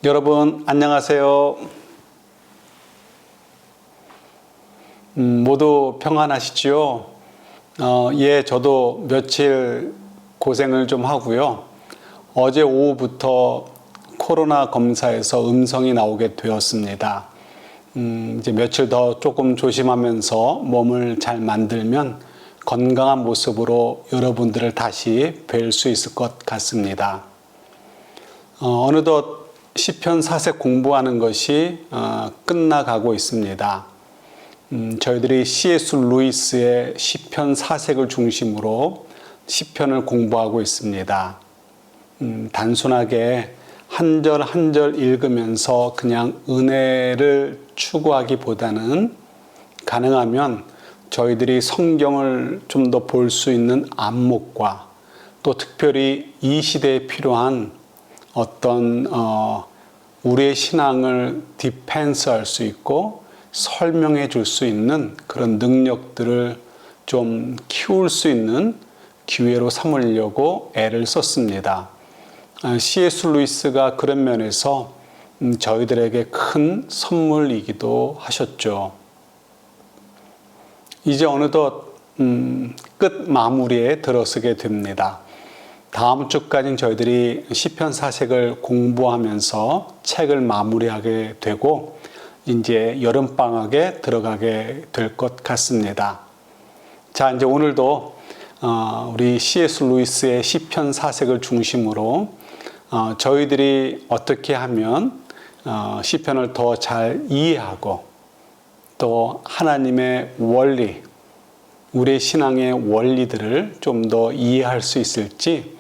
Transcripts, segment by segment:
여러분 안녕하세요. 모두 평안하시지요? 예, 저도 며칠 고생을 좀 하고요. 어제 오후부터 코로나 검사에서 음성이 나오게 되었습니다. 이제 며칠 더 조금 조심하면서 몸을 잘 만들면 건강한 모습으로 여러분들을 다시 뵐 수 있을 것 같습니다. 어느덧 시편 4색 공부하는 것이 끝나가고 있습니다. 저희들이 C.S. 루이스의 시편 4색을 중심으로 시편을 공부하고 있습니다. 단순하게 한 절 한 절 읽으면서 그냥 은혜를 추구하기보다는 가능하면 저희들이 성경을 좀 더 볼 수 있는 안목과 또 특별히 이 시대에 필요한 어떤 우리의 신앙을 디펜스할 수 있고 설명해 줄 수 있는 그런 능력들을 좀 키울 수 있는 기회로 삼으려고 애를 썼습니다. C.S. 루이스가 그런 면에서 저희들에게 큰 선물이기도 하셨죠. 이제 어느덧 끝 마무리에 들어서게 됩니다. 다음 주까지는 저희들이 시편 4색을 공부하면서 책을 마무리하게 되고 이제 여름방학에 들어가게 될 것 같습니다. 자, 이제 오늘도 우리 C.S. 루이스의 시편 4색을 중심으로 저희들이 어떻게 하면 시편을 더 잘 이해하고 또 하나님의 원리, 우리의 신앙의 원리들을 좀 더 이해할 수 있을지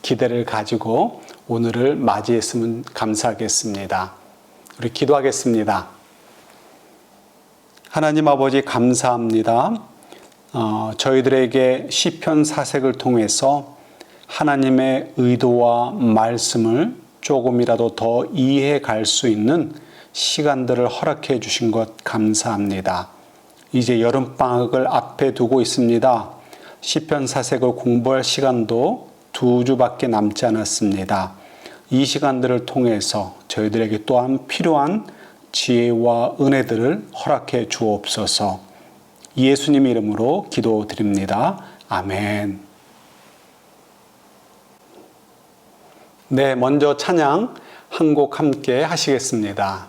기대를 가지고 오늘을 맞이했으면 감사하겠습니다. 우리 기도하겠습니다. 하나님 아버지 감사합니다. 저희들에게 시편 4색을 통해서 하나님의 의도와 말씀을 조금이라도 더 이해해 갈 수 있는 시간들을 허락해 주신 것 감사합니다. 이제 여름방학을 앞에 두고 있습니다. 시편 4색을 공부할 시간도 2주밖에 남지 않았습니다. 이 시간들을 통해서 저희들에게 또한 필요한 지혜와 은혜들을 허락해 주옵소서. 예수님 이름으로 기도드립니다. 아멘. 네, 먼저 찬양 한 곡 함께 하시겠습니다.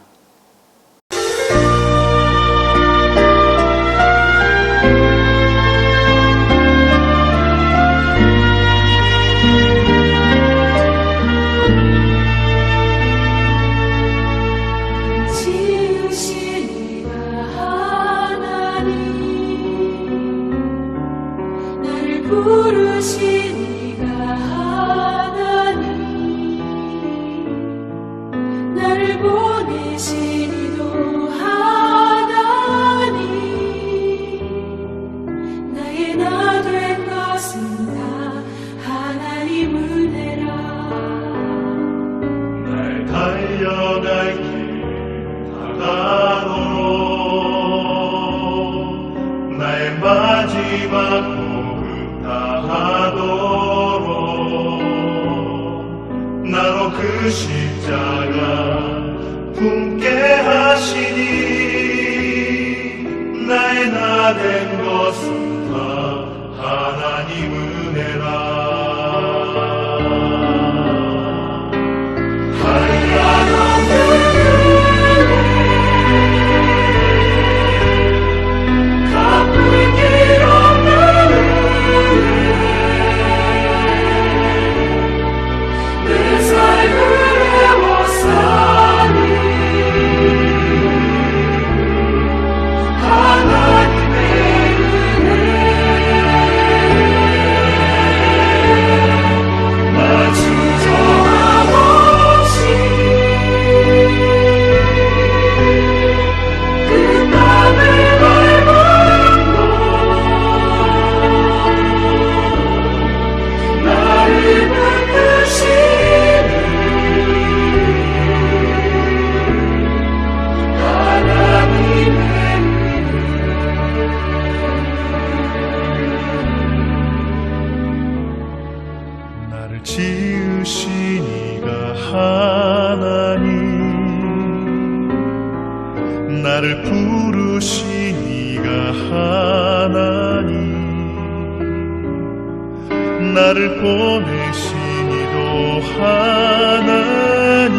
부르시니가 하나님, 나를 보내시니도 하나님, 나의 나 된 것은 다 하나님 은혜라. 날 달려갈 길 다가도록 나의 마지막 하도록 나로 그 십자가 품게 하시니 나의 나 된 것은 다 하나님 은혜라. 한량없는 은혜 갚을 길 없는 내 삶을 해왔사니 하나님의 은혜 나 진정함 없이 그 땅을 밟은 것 나를 붙드시니 하나님의 나를 지으신 이가 하나님 나를 부르신 이가 하나님, 나를 보내신 이도 하나님,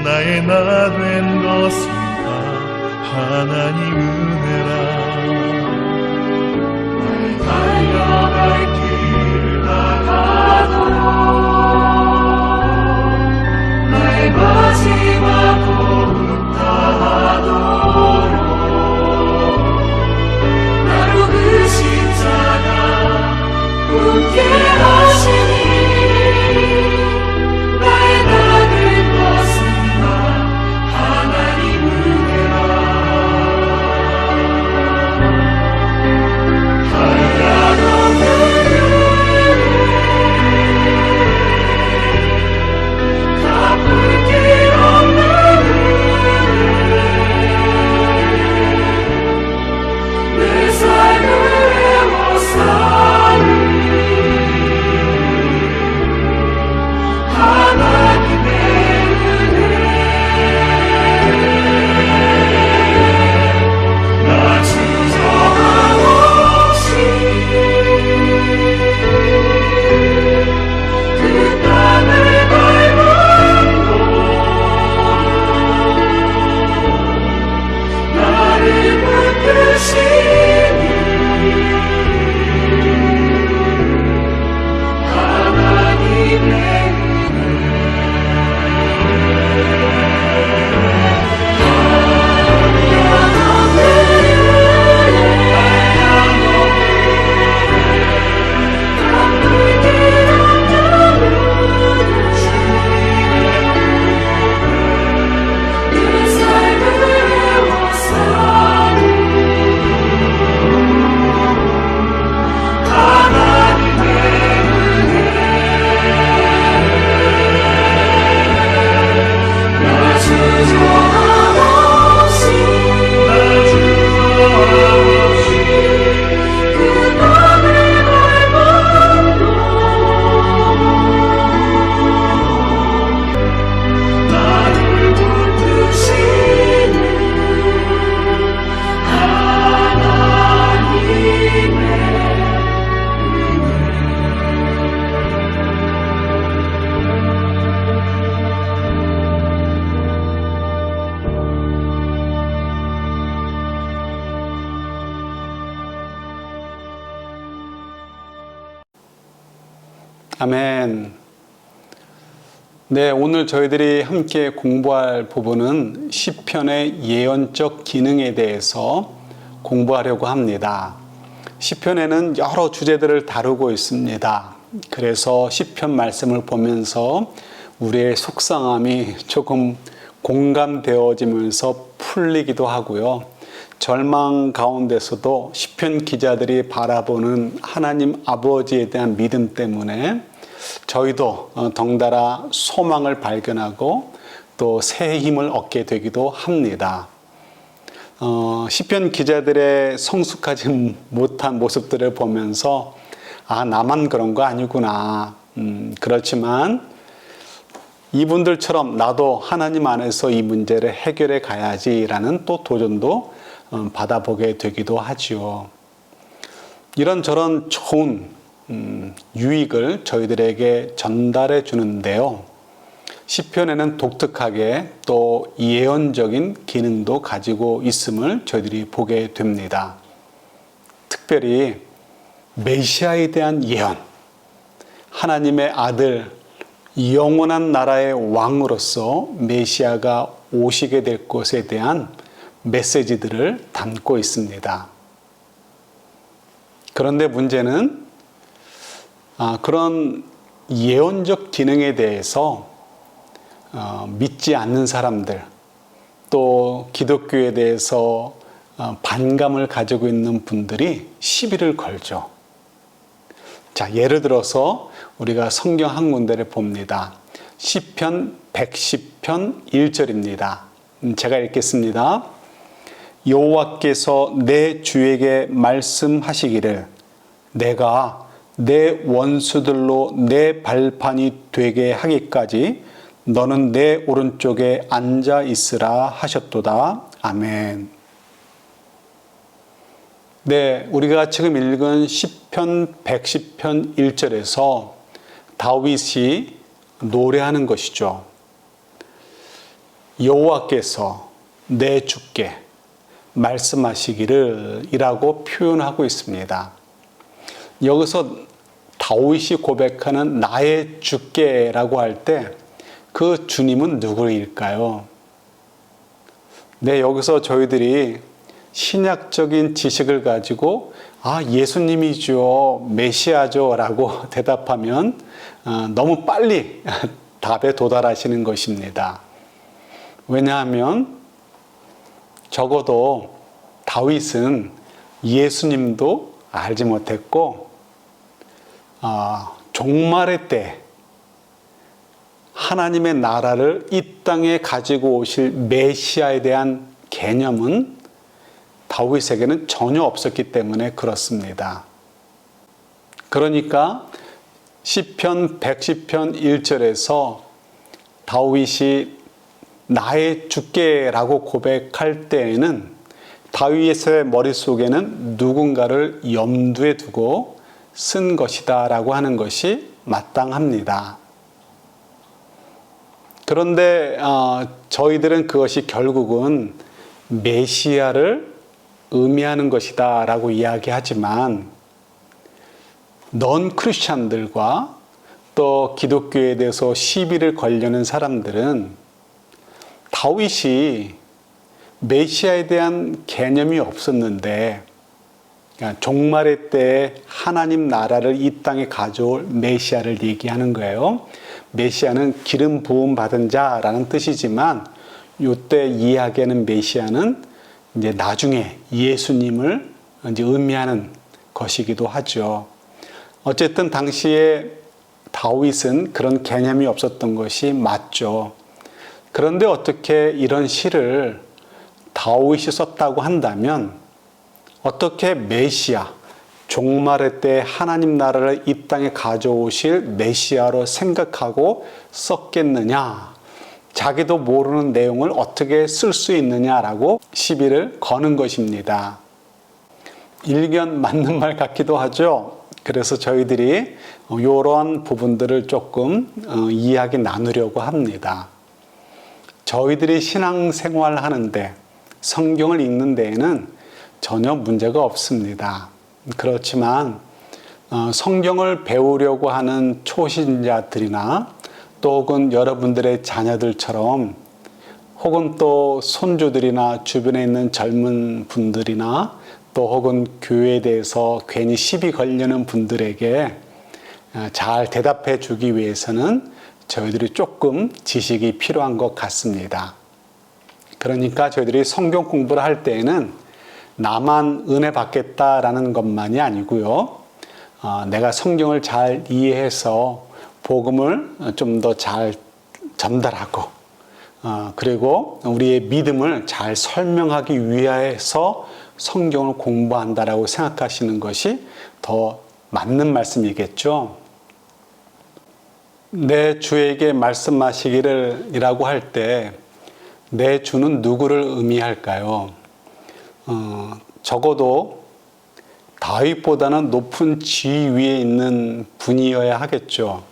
나의 나 된 것은 다 하나님 은혜라. 달려갈 길 나가도록 나의 마지막 호흡 다하도록 나로 그 십자가 굳게 하시니 나의 나 된 것은 다 하나님 은혜라. 아멘. 네, 오늘 저희들이 함께 공부할 부분은 시편의 예언적 기능에 대해서 공부하려고 합니다. 시편에는 여러 주제들을 다루고 있습니다. 그래서 시편 말씀을 보면서 우리의 속상함이 조금 공감되어지면서 풀리기도 하고요. 절망 가운데서도 시편 기자들이 바라보는 하나님 아버지에 대한 믿음 때문에 저희도 덩달아 소망을 발견하고 또 새 힘을 얻게 되기도 합니다. 시편 기자들의 성숙하지 못한 모습들을 보면서 아, 나만 그런 거 아니구나. 그렇지만 이분들처럼 나도 하나님 안에서 이 문제를 해결해 가야지라는 또 도전도 받아보게 되기도 하지요. 이런저런 좋은 유익을 저희들에게 전달해 주는데요. 시편에는 독특하게 또 예언적인 기능도 가지고 있음을 저희들이 보게 됩니다. 특별히 메시아에 대한 예언, 하나님의 아들, 영원한 나라의 왕으로서 메시아가 오시게 될 것에 대한 메시지들을 담고 있습니다. 그런데 문제는 그런 예언적 기능에 대해서 믿지 않는 사람들, 또 기독교에 대해서 반감을 가지고 있는 분들이 시비를 걸죠. 자, 예를 들어서 우리가 성경 한 군데를 봅니다. 시편 110편 1절입니다. 제가 읽겠습니다. 여호와께서 내 주에게 말씀하시기를 내가 내 원수들로 내 발판이 되게 하기까지 너는 내 오른쪽에 앉아 있으라 하셨도다. 아멘. 네, 우리가 지금 읽은 시편 110편 1절에서 다윗이 노래하는 것이죠. 여호와께서 내 주께 말씀하시기를 이라고 표현하고 있습니다. 여기서 다윗이 고백하는 나의 주께라고 할 때 그 주님은 누구일까요? 네, 여기서 저희들이 신약적인 지식을 가지고 예수님이죠, 메시아죠 라고 대답하면 너무 빨리 답에 도달하시는 것입니다. 왜냐하면 적어도 다윗은 예수님도 알지 못했고 종말의 때 하나님의 나라를 이 땅에 가지고 오실 메시아에 대한 개념은 다윗에게는 전혀 없었기 때문에 그렇습니다. 그러니까 시편 110편 1절에서 다윗이 나의 주께라고 고백할 때에는 다윗의 머릿속에는 누군가를 염두에 두고 쓴 것이다 라고 하는 것이 마땅합니다. 그런데 저희들은 그것이 결국은 메시아를 의미하는 것이다 라고 이야기하지만 넌 크리스찬들과 또 기독교에 대해서 시비를 걸려는 사람들은 다윗이 메시아에 대한 개념이 없었는데 종말의 때에 하나님 나라를 이 땅에 가져올 메시아를 얘기하는 거예요. 메시아는 기름 부음 받은 자라는 뜻이지만 이때 이야기하는 메시아는 이제 나중에 예수님을 이제 의미하는 것이기도 하죠. 어쨌든 당시에 다윗은 그런 개념이 없었던 것이 맞죠. 그런데 어떻게 이런 시를 다윗이 썼다고 한다면 어떻게 메시아, 종말의 때 하나님 나라를 이 땅에 가져오실 메시아로 생각하고 썼겠느냐, 자기도 모르는 내용을 어떻게 쓸 수 있느냐라고 시비를 거는 것입니다. 일견 맞는 말 같기도 하죠. 그래서 저희들이 이런 부분들을 조금 이야기 나누려고 합니다. 저희들이 신앙생활 하는데 성경을 읽는 데에는 전혀 문제가 없습니다. 그렇지만 성경을 배우려고 하는 초신자들이나 또 혹은 여러분들의 자녀들처럼 혹은 또 손주들이나 주변에 있는 젊은 분들이나 또 혹은 교회에 대해서 괜히 시비 걸려는 분들에게 잘 대답해 주기 위해서는 저희들이 조금 지식이 필요한 것 같습니다. 그러니까 저희들이 성경 공부를 할 때에는 나만 은혜 받겠다라는 것만이 아니고요. 내가 성경을 잘 이해해서 복음을 좀 더 잘 전달하고 그리고 우리의 믿음을 잘 설명하기 위해서 성경을 공부한다라고 생각하시는 것이 더 맞는 말씀이겠죠. 내 주에게 말씀하시기를 이라고 할 때 내 주는 누구를 의미할까요? 적어도 다윗보다는 높은 지위에 있는 분이어야 하겠죠.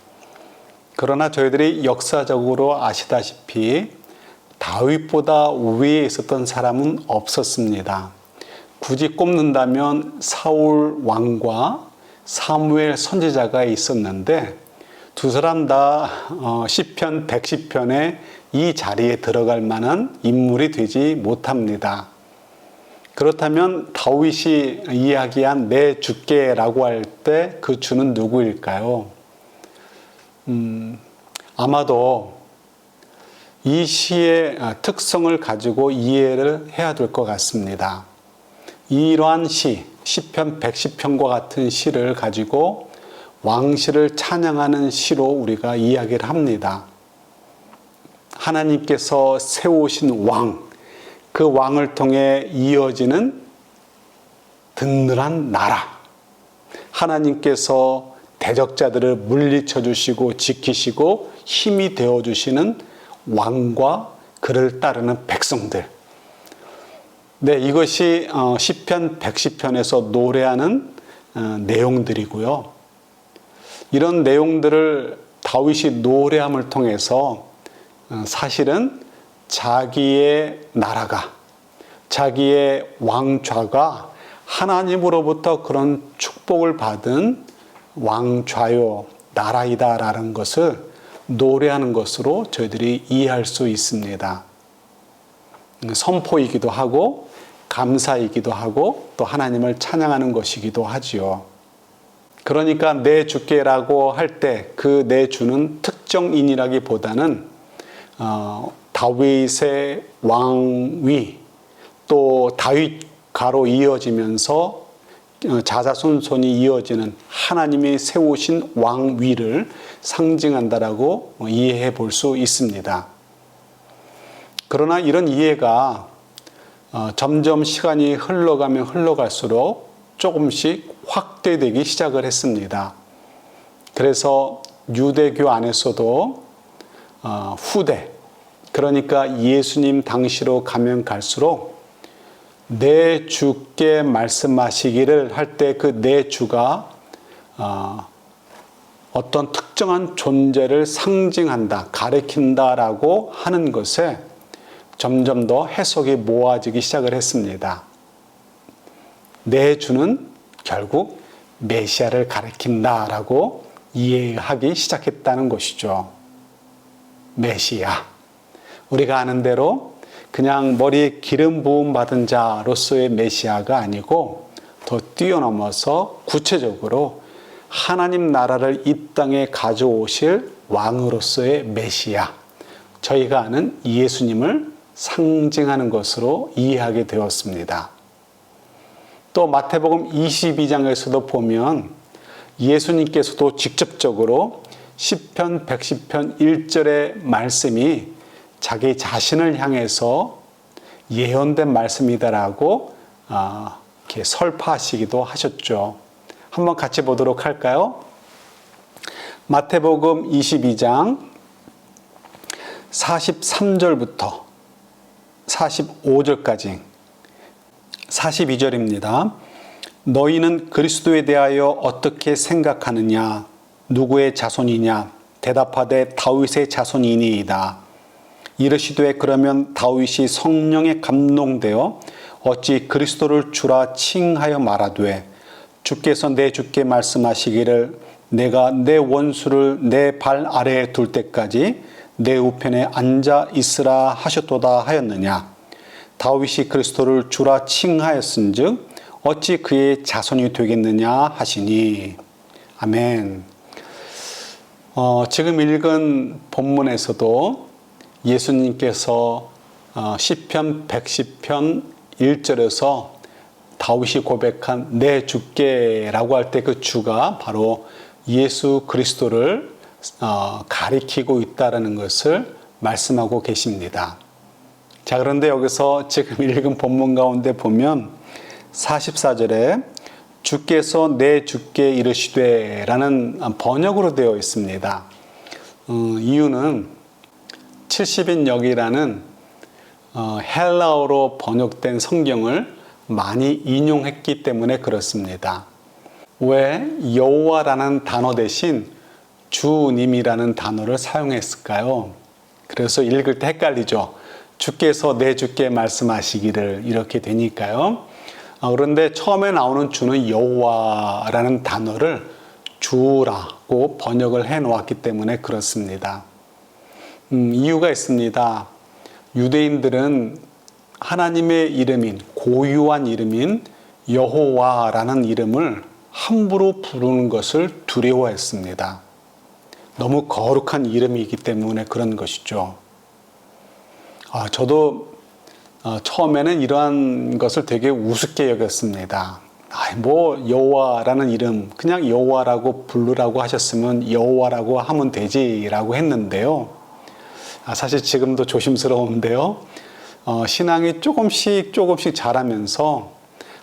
그러나 저희들이 역사적으로 아시다시피 다윗보다 위에 있었던 사람은 없었습니다. 굳이 꼽는다면 사울 왕과 사무엘 선지자가 있었는데 두 사람 다 시편 110편에 이 자리에 들어갈 만한 인물이 되지 못합니다. 그렇다면 다윗이 이야기한 내 주께라고 할 때 그 주는 누구일까요? 아마도 이 시의 특성을 가지고 이해를 해야 될 것 같습니다. 이러한 시편 110편과 같은 시를 가지고 왕실을 찬양하는 시로 우리가 이야기를 합니다. 하나님께서 세우신 왕, 그 왕을 통해 이어지는 든든한 나라, 하나님께서 대적자들을 물리쳐 주시고 지키시고 힘이 되어주시는 왕과 그를 따르는 백성들. 네, 이것이 시편 110편에서 노래하는 내용들이고요. 이런 내용들을 다윗이 노래함을 통해서 사실은 자기의 나라가, 자기의 왕좌가 하나님으로부터 그런 축복을 받은 왕좌요 나라이다라는 것을 노래하는 것으로 저희들이 이해할 수 있습니다. 선포이기도 하고 감사이기도 하고 또 하나님을 찬양하는 것이기도 하지요. 그러니까 내 주께라고 할 때 그 내 주는 특정인이라기보다는 다윗의 왕위 또 다윗가로 이어지면서 자자손손이 이어지는 하나님이 세우신 왕위를 상징한다라고 이해해 볼 수 있습니다. 그러나 이런 이해가 점점 시간이 흘러가면 흘러갈수록 조금씩 확대되기 시작을 했습니다. 그래서 유대교 안에서도 후대, 그러니까 예수님 당시로 가면 갈수록 내 주께 말씀하시기를 할 때 그 내 주가 어떤 특정한 존재를 상징한다, 가리킨다라고 하는 것에 점점 더 해석이 모아지기 시작을 했습니다. 내 주는 결국 메시아를 가리킨다라고 이해하기 시작했다는 것이죠. 메시아. 우리가 아는 대로 그냥 머리에 기름 부음 받은 자로서의 메시아가 아니고 더 뛰어넘어서 구체적으로 하나님 나라를 이 땅에 가져오실 왕으로서의 메시아, 저희가 아는 예수님을 상징하는 것으로 이해하게 되었습니다. 또 마태복음 22장에서도 보면 예수님께서도 직접적으로 시편 110편 1절의 말씀이 자기 자신을 향해서 예언된 말씀이다라고 이렇게 설파하시기도 하셨죠. 한번 같이 보도록 할까요? 마태복음 22장 43절부터 45절까지 42절입니다. 너희는 그리스도에 대하여 어떻게 생각하느냐? 누구의 자손이냐? 대답하되 다윗의 자손이니이다. 이르시되 그러면 다윗이 성령에 감동되어 어찌 그리스도를 주라 칭하여 말하되 주께서 내 주께 말씀하시기를 내가 내 원수를 내 발 아래에 둘 때까지 내 우편에 앉아 있으라 하셨도다 하였느냐. 다윗이 그리스도를 주라 칭하였은즉 어찌 그의 자손이 되겠느냐 하시니. 아멘. 지금 읽은 본문에서도 예수님께서 시편 110편 1절에서 다윗이 고백한 내 주께라고 할 때 그 주가 바로 예수 그리스도를 가리키고 있다는 것을 말씀하고 계십니다. 자, 그런데 여기서 지금 읽은 본문 가운데 보면 44절에 주께서 내 주께 이르시되 라는 번역으로 되어 있습니다. 이유는 70인역이라는 헬라어로 번역된 성경을 많이 인용했기 때문에 그렇습니다. 왜 여호와라는 단어 대신 주님이라는 단어를 사용했을까요? 그래서 읽을 때 헷갈리죠. 주께서 내 주께 말씀하시기를 이렇게 되니까요. 그런데 처음에 나오는 주는 여호와라는 단어를 주라고 번역을 해 놓았기 때문에 그렇습니다. 이유가 있습니다. 유대인들은 하나님의 이름인 고유한 이름인 여호와라는 이름을 함부로 부르는 것을 두려워했습니다. 너무 거룩한 이름이기 때문에 그런 것이죠. 저도 처음에는 이러한 것을 되게 우습게 여겼습니다. 뭐 여호와라는 이름 그냥 여호와라고 부르라고 하셨으면 여호와라고 하면 되지라고 했는데요. 사실 지금도 조심스러운데요. 신앙이 조금씩 자라면서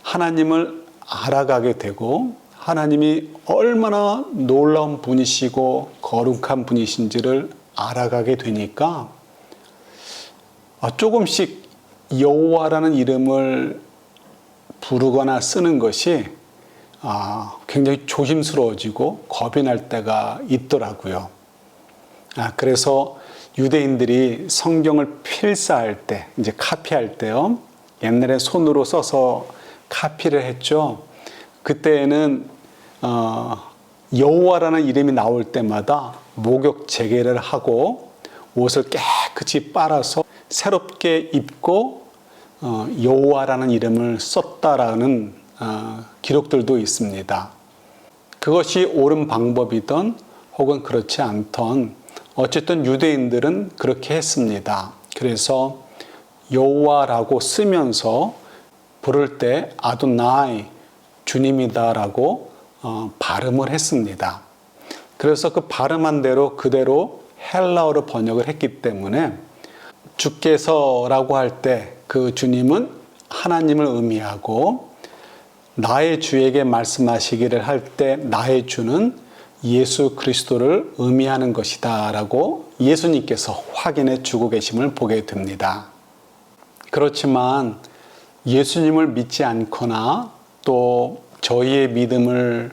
하나님을 알아가게 되고 하나님이 얼마나 놀라운 분이시고 거룩한 분이신지를 알아가게 되니까 조금씩 여호와라는 이름을 부르거나 쓰는 것이 굉장히 조심스러워지고 겁이 날 때가 있더라고요. 그래서 유대인들이 성경을 필사할 때, 이제 카피할 때요. 옛날에 손으로 써서 카피를 했죠. 그때에는 여호와라는 이름이 나올 때마다 목욕 재개를 하고 옷을 깨끗이 빨아서 새롭게 입고 여호와라는 이름을 썼다라는 기록들도 있습니다. 그것이 옳은 방법이든 혹은 그렇지 않던 어쨌든 유대인들은 그렇게 했습니다. 그래서 여호와라고 쓰면서 부를 때 아도나이 주님이다라고 발음을 했습니다. 그래서 그 발음한 대로 그대로 헬라어로 번역을 했기 때문에 주께서라고 할 때 그 주님은 하나님을 의미하고 나의 주에게 말씀하시기를 할 때 나의 주는 예수 그리스도를 의미하는 것이다 라고 예수님께서 확인해 주고 계심을 보게 됩니다. 그렇지만 예수님을 믿지 않거나 또 저희의 믿음을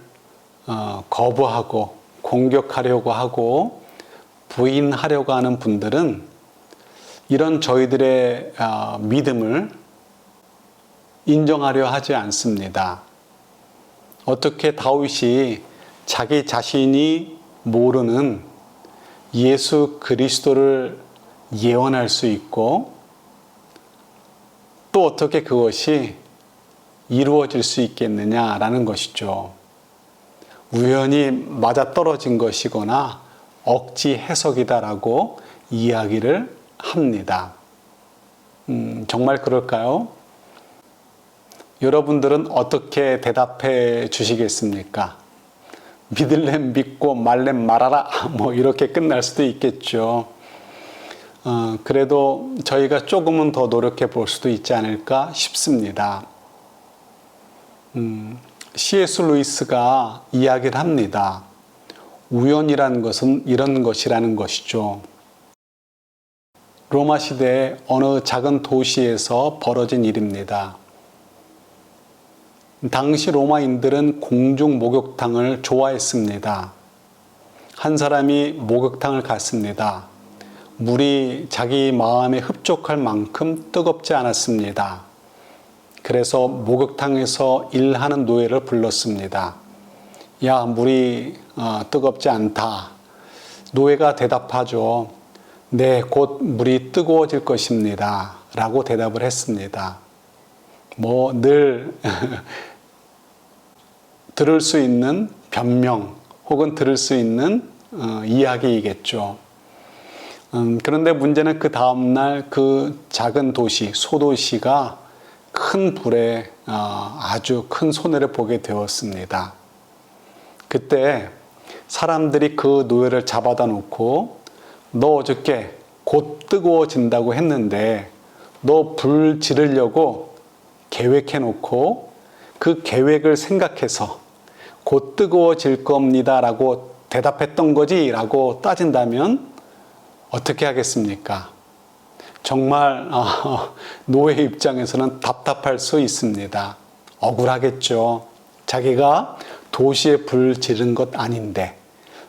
거부하고 공격하려고 하고 부인하려고 하는 분들은 이런 저희들의 믿음을 인정하려 하지 않습니다. 어떻게 다윗이 자기 자신이 모르는 예수 그리스도를 예언할 수 있고 또 어떻게 그것이 이루어질 수 있겠느냐라는 것이죠. 우연히 맞아떨어진 것이거나 억지 해석이다라고 이야기를 합니다. 정말 그럴까요? 여러분들은 어떻게 대답해 주시겠습니까? 믿을렘 믿고 말렘 말아라 뭐 이렇게 끝날 수도 있겠죠. 그래도 저희가 조금은 더 노력해 볼 수도 있지 않을까 싶습니다. C.S. 루이스가 이야기를 합니다. 우연이라는 것은 이런 것이라는 것이죠. 로마 시대의 어느 작은 도시에서 벌어진 일입니다. 당시 로마인들은 공중 목욕탕을 좋아했습니다. 한 사람이 목욕탕을 갔습니다. 물이 자기 마음에 흡족할 만큼 뜨겁지 않았습니다. 그래서 목욕탕에서 일하는 노예를 불렀습니다. 야, 물이 뜨겁지 않다. 노예가 대답하죠. 네, 곧 물이 뜨거워질 것입니다. 라고 대답을 했습니다. 뭐 늘 들을 수 있는 변명 혹은 들을 수 있는 이야기이겠죠. 그런데 문제는 그 다음날 그 작은 도시, 소도시가 큰 불에 아주 큰 손해를 보게 되었습니다. 그때 사람들이 그 노예를 잡아다 놓고 너 어저께 곧 뜨거워진다고 했는데 너 불 지르려고 계획해 놓고 그 계획을 생각해서 곧 뜨거워질 겁니다 라고 대답했던 거지 라고 따진다면 어떻게 하겠습니까? 정말 노예 입장에서는 답답할 수 있습니다. 억울하겠죠. 자기가 도시에 불 지른 것 아닌데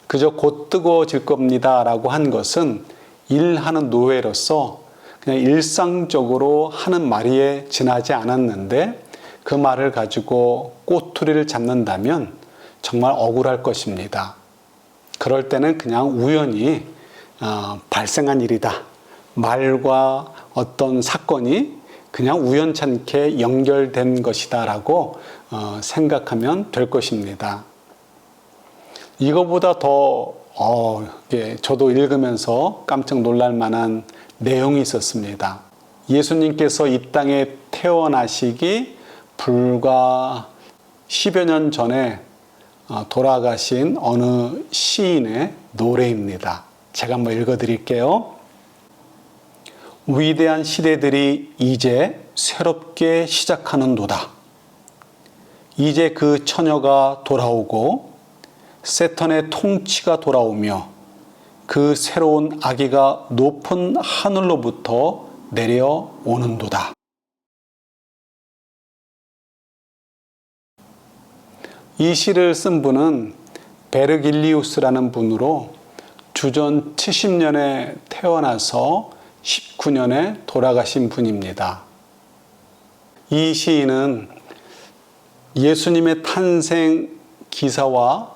그저 곧 뜨거워질 겁니다 라고 한 것은 일하는 노예로서 그냥 일상적으로 하는 말이에 지나지 않았는데 그 말을 가지고 꼬투리를 잡는다면 정말 억울할 것입니다. 그럴 때는 그냥 우연히 발생한 일이다. 말과 어떤 사건이 그냥 우연찮게 연결된 것이다 라고 생각하면 될 것입니다. 이거보다 더 저도 읽으면서 깜짝 놀랄 만한 내용이 있었습니다. 예수님께서 이 땅에 태어나시기 불과 10여 년 전에 돌아가신 어느 시인의 노래입니다. 제가 한번 읽어드릴게요. 위대한 시대들이 이제 새롭게 시작하는도다. 이제 그 처녀가 돌아오고 세턴의 통치가 돌아오며 그 새로운 아기가 높은 하늘로부터 내려오는도다. 이 시를 쓴 분은 베르길리우스라는 분으로 주전 70년에 태어나서 19년에 돌아가신 분입니다. 이 시인은 예수님의 탄생 기사와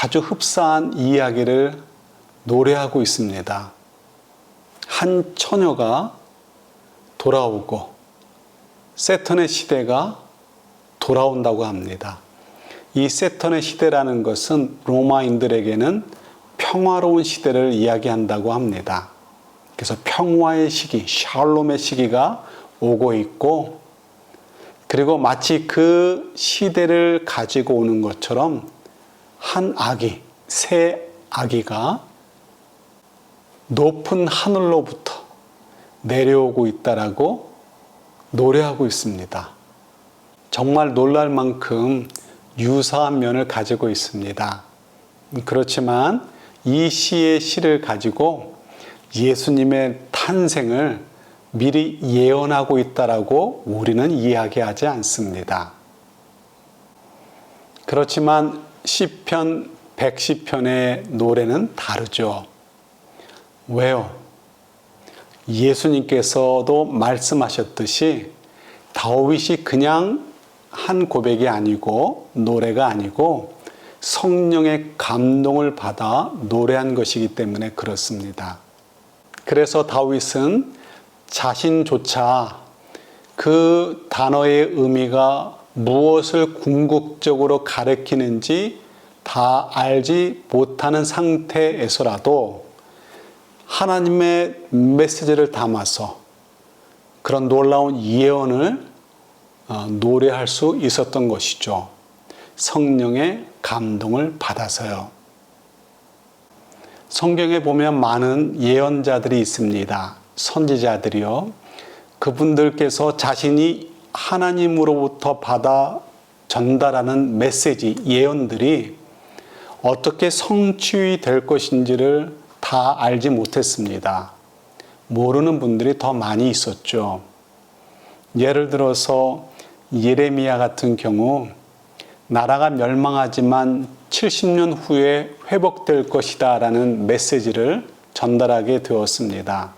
아주 흡사한 이야기를 노래하고 있습니다. 한 처녀가 돌아오고 세턴의 시대가 돌아온다고 합니다. 이 세턴의 시대라는 것은 로마인들에게는 평화로운 시대를 이야기한다고 합니다. 그래서 평화의 시기, 샬롬의 시기가 오고 있고, 그리고 마치 그 시대를 가지고 오는 것처럼 한 아기, 새 아기가 높은 하늘로부터 내려오고 있다라고 노래하고 있습니다. 정말 놀랄 만큼 유사한 면을 가지고 있습니다. 그렇지만 이 시의 시를 가지고 예수님의 탄생을 미리 예언하고 있다라고 우리는 이야기하지 않습니다. 그렇지만 시편 110편의 노래는 다르죠. 왜요? 예수님께서도 말씀하셨듯이 다윗이 그냥 한 고백이 아니고 노래가 아니고 성령의 감동을 받아 노래한 것이기 때문에 그렇습니다. 그래서 다윗은 자신조차 그 단어의 의미가 무엇을 궁극적으로 가리키는지 다 알지 못하는 상태에서라도 하나님의 메시지를 담아서 그런 놀라운 예언을 노래할 수 있었던 것이죠. 성령의 감동을 받아서요. 성경에 보면 많은 예언자들이 있습니다. 선지자들이요. 그분들께서 자신이 하나님으로부터 받아 전달하는 메시지, 예언들이 어떻게 성취될 것인지를 다 알지 못했습니다. 모르는 분들이 더 많이 있었죠. 예를 들어서 예레미야 같은 경우 나라가 멸망하지만 70년 후에 회복될 것이다 라는 메시지를 전달하게 되었습니다.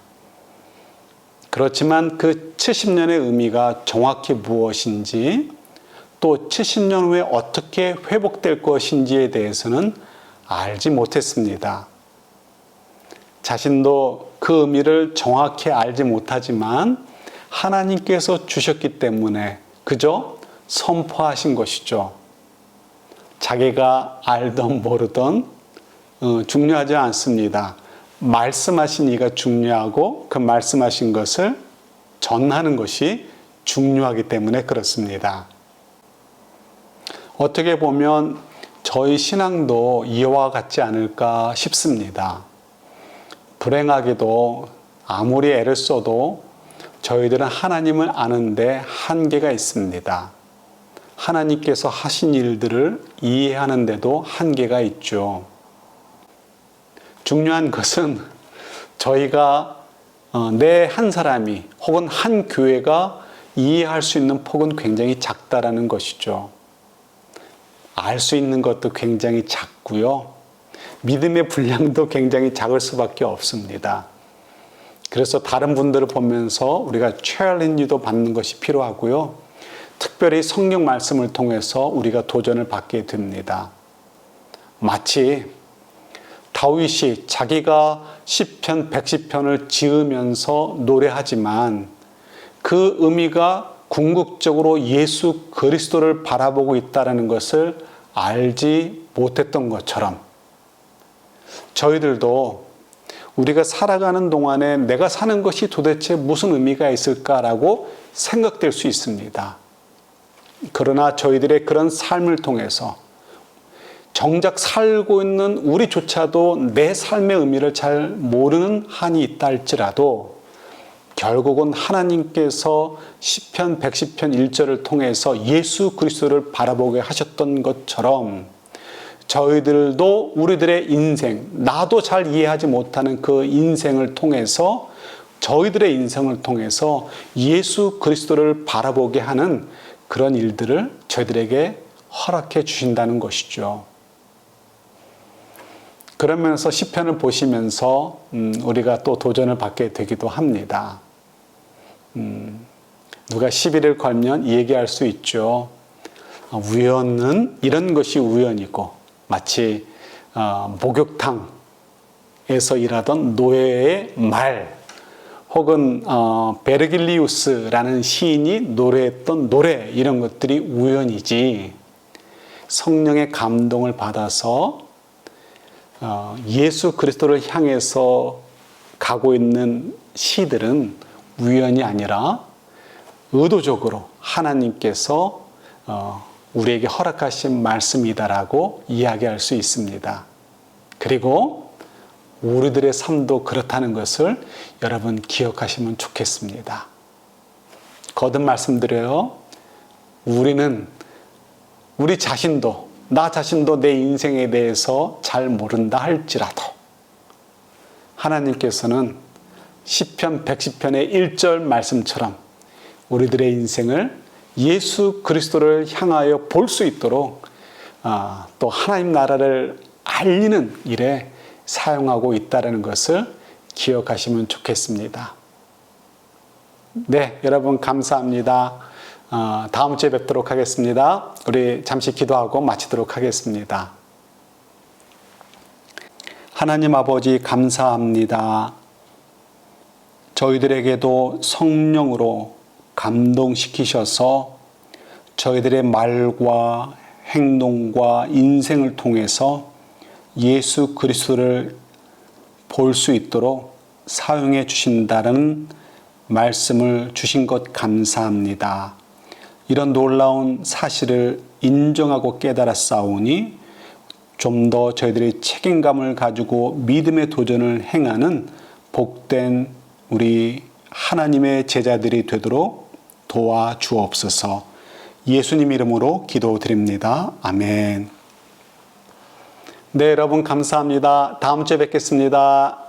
그렇지만 그 70년의 의미가 정확히 무엇인지 또 70년 후에 어떻게 회복될 것인지에 대해서는 알지 못했습니다. 자신도 그 의미를 정확히 알지 못하지만 하나님께서 주셨기 때문에 그저 선포하신 것이죠. 자기가 알던 모르던 중요하지 않습니다. 말씀하신 이가 중요하고 그 말씀하신 것을 전하는 것이 중요하기 때문에 그렇습니다. 어떻게 보면 저희 신앙도 이와 같지 않을까 싶습니다. 불행하게도 아무리 애를 써도 저희들은 하나님을 아는데 한계가 있습니다. 하나님께서 하신 일들을 이해하는데도 한계가 있죠. 중요한 것은 저희가 내 한 사람이 혹은 한 교회가 이해할 수 있는 폭은 굉장히 작다라는 것이죠. 알 수 있는 것도 굉장히 작고요. 믿음의 분량도 굉장히 작을 수밖에 없습니다. 그래서 다른 분들을 보면서 우리가 챌린지도 받는 것이 필요하고요. 특별히 성경 말씀을 통해서 우리가 도전을 받게 됩니다. 마치 다윗이 자기가 시편 110편을 지으면서 노래하지만 그 의미가 궁극적으로 예수 그리스도를 바라보고 있다는 것을 알지 못했던 것처럼 저희들도 우리가 살아가는 동안에 내가 사는 것이 도대체 무슨 의미가 있을까라고 생각될 수 있습니다. 그러나 저희들의 그런 삶을 통해서 정작 살고 있는 우리조차도 내 삶의 의미를 잘 모르는 한이 있다 할지라도 결국은 하나님께서 시편 110편 1절을 통해서 예수 그리스도를 바라보게 하셨던 것처럼 저희들도 우리들의 인생, 나도 잘 이해하지 못하는 그 인생을 통해서, 저희들의 인생을 통해서 예수 그리스도를 바라보게 하는 그런 일들을 저희들에게 허락해 주신다는 것이죠. 그러면서 시편을 보시면서 우리가 또 도전을 받게 되기도 합니다. 누가 시비를 걸면 얘기할 수 있죠. 우연은 이런 것이 우연이고, 마치 목욕탕에서 일하던 노예의 말, 혹은 베르길리우스라는 시인이 노래했던 노래, 이런 것들이 우연이지, 성령의 감동을 받아서 예수 그리스도를 향해서 가고 있는 시들은 우연이 아니라 의도적으로 하나님께서 우리에게 허락하신 말씀이다라고 이야기할 수 있습니다. 그리고 우리들의 삶도 그렇다는 것을 여러분 기억하시면 좋겠습니다. 거듭 말씀드려요. 우리는 우리 자신도, 나 자신도 내 인생에 대해서 잘 모른다 할지라도 하나님께서는 시편 110편의 1절 말씀처럼 우리들의 인생을 예수 그리스도를 향하여 볼 수 있도록 또 하나님 나라를 알리는 일에 사용하고 있다는 것을 기억하시면 좋겠습니다. 네, 여러분 감사합니다. 다음 주에 뵙도록 하겠습니다. 우리 잠시 기도하고 마치도록 하겠습니다. 하나님 아버지 감사합니다. 저희들에게도 성령으로 감동시키셔서 저희들의 말과 행동과 인생을 통해서 예수 그리스도를 볼 수 있도록 사용해 주신다는 말씀을 주신 것 감사합니다. 이런 놀라운 사실을 인정하고 깨달았사오니 좀 더 저희들이 책임감을 가지고 믿음의 도전을 행하는 복된 우리 하나님의 제자들이 되도록 도와주옵소서. 예수님 이름으로 기도드립니다. 아멘. 네, 여러분 감사합니다. 다음 주에 뵙겠습니다.